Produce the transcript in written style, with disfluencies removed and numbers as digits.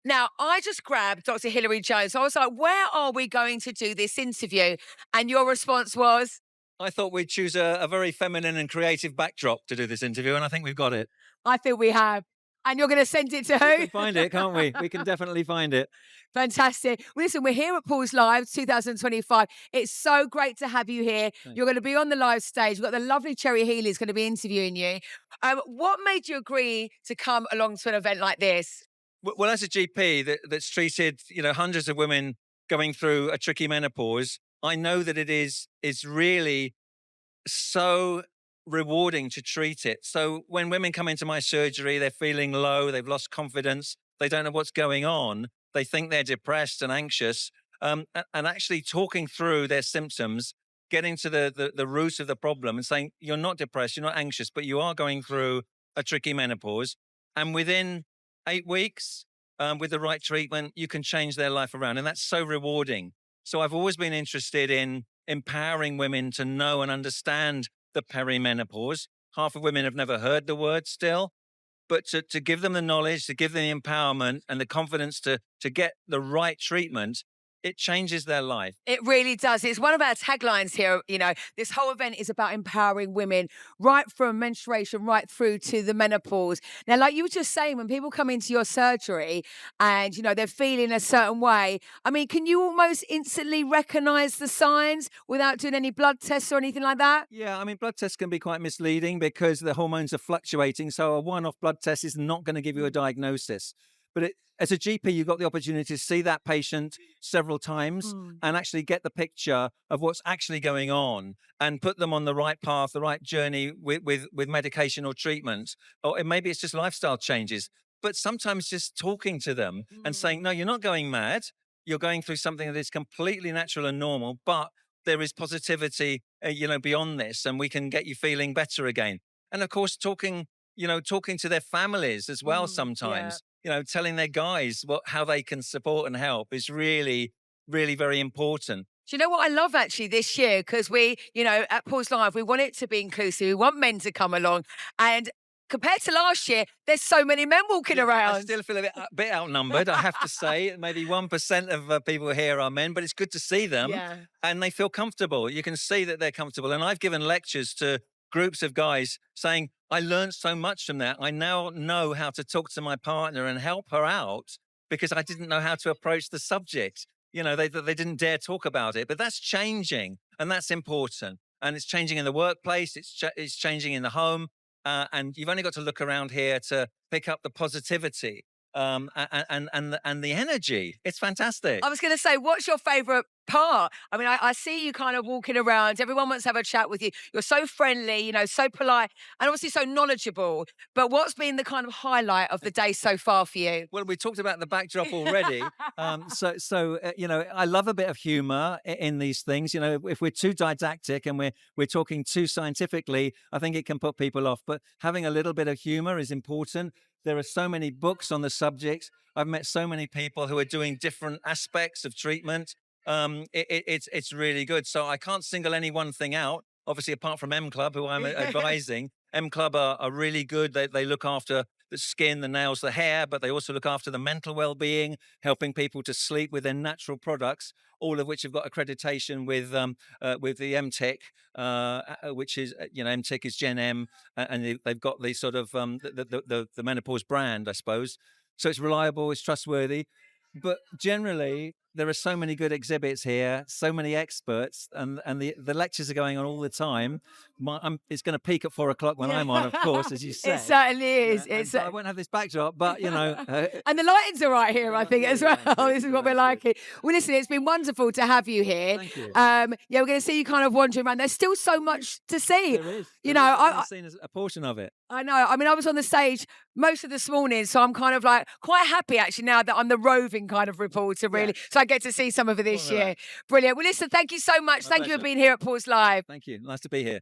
Now, I just grabbed Dr. Hilary Jones. I was like, where are we going to do this interview? And your response was, I thought we'd choose a very feminine and creative backdrop to do this interview, and I think we've got it. I feel we have. And you're going to send it to We who? can find it, can't we? We can definitely find it. Fantastic. Well, listen, we're here at Paul's Live 2025. It's so great to have you here. Thanks. You're going to be on the live stage. We've got the lovely Cherry Healy's going to be interviewing you. What made you agree to come along to an event like this? Well, as a GP that's treated, hundreds of women going through a tricky menopause, I know that it is really so rewarding to treat it. So when women come into my surgery, they're feeling low, they've lost confidence, they don't know what's going on, they think they're depressed and anxious, and actually talking through their symptoms, getting to the root of the problem and saying, you're not depressed, you're not anxious, but you are going through a tricky menopause. And within 8 weeks, with the right treatment, you can change their life around. And that's so rewarding. So I've always been interested in empowering women to know and understand the perimenopause. Half of women have never heard the word still, but to give them the knowledge, to give them the empowerment and the confidence to get the right treatment, it changes their life. It really does. It's one of our taglines here. This whole event is about empowering women right from menstruation right through to the menopause. Now, like you were just saying, when people come into your surgery and, they're feeling a certain way, I mean, can you almost instantly recognize the signs without doing any blood tests or anything like that? Yeah, I mean, blood tests can be quite misleading because the hormones are fluctuating. So a one-off blood test is not going to give you a diagnosis. But as a GP, you've got the opportunity to see that patient several times Mm. and actually get the picture of what's actually going on and put them on the right path, the right journey with medication or treatment. Or maybe it's just lifestyle changes. But sometimes just talking to them and saying, Mm. no, you're not going mad. You're going through something that is completely natural and normal, but there is positivity, beyond this, and we can get you feeling better again. And of course, talking to their families as well. Yeah. Sometimes, telling their guys how they can support and help is really, really very important. Do you know what I love actually this year? Because at Pause Live, we want it to be inclusive. We want men to come along. And compared to last year, there's so many men walking Yeah, I around. still feel a bit outnumbered, I have to say. Maybe 1% of people here are men, but it's good to see them Yeah. and they feel comfortable. You can see that they're comfortable. And I've given lectures to groups of guys saying, I learned so much from that. I now know how to talk to my partner and help her out because I didn't know how to approach the subject. They didn't dare talk about it, but that's changing and that's important. And it's changing in the workplace, it's changing in the home. And you've only got to look around here to pick up the positivity and the energy. It's fantastic. I was going to say, what's your favorite part? I mean, I see you kind of walking around. Everyone wants to have a chat with you. You're so friendly, so polite, and obviously so knowledgeable. But what's been the kind of highlight of the day so far for you? Well, we talked about the backdrop already. I love a bit of humor in these things. If we're too didactic and we're talking too scientifically, I think it can put people off. But having a little bit of humor is important. There are so many books on the subject. I've met so many people who are doing different aspects of treatment. It's really good. So I can't single any one thing out. Obviously, apart from M Club, who I'm advising, M Club are really good. They look after the skin, the nails, the hair, but they also look after the mental well-being, helping people to sleep with their natural products, all of which have got accreditation with the MTech, which is MTech is Gen M, and they've got the sort of the menopause brand, I suppose. So it's reliable, it's trustworthy. But generally, there are so many good exhibits here, so many experts, and the lectures are going on all the time. It's going to peak at 4 o'clock when Yeah. I'm on, of course, as you It said. certainly Yeah, is. and so I won't have this backdrop, but And the lighting's all right here, I think, yeah, as the well. line's good. This is The what we're line's good. liking. Well, listen, it's been wonderful to have you here. Thank you. Yeah, we're going to see you kind of wandering around. There's still so much to see. There is. You There know, is. I've I, only I seen a portion of it. I know. I mean, I was on the stage most of this morning, so I'm kind of like quite happy actually now that I'm the roving kind of reporter, Yeah. really. So I get to see some of it More this year. relaxed. Brilliant. Well, listen, thank you so much. My Thank you for pleasure. being here at Pause Live. Thank you. Nice to be here.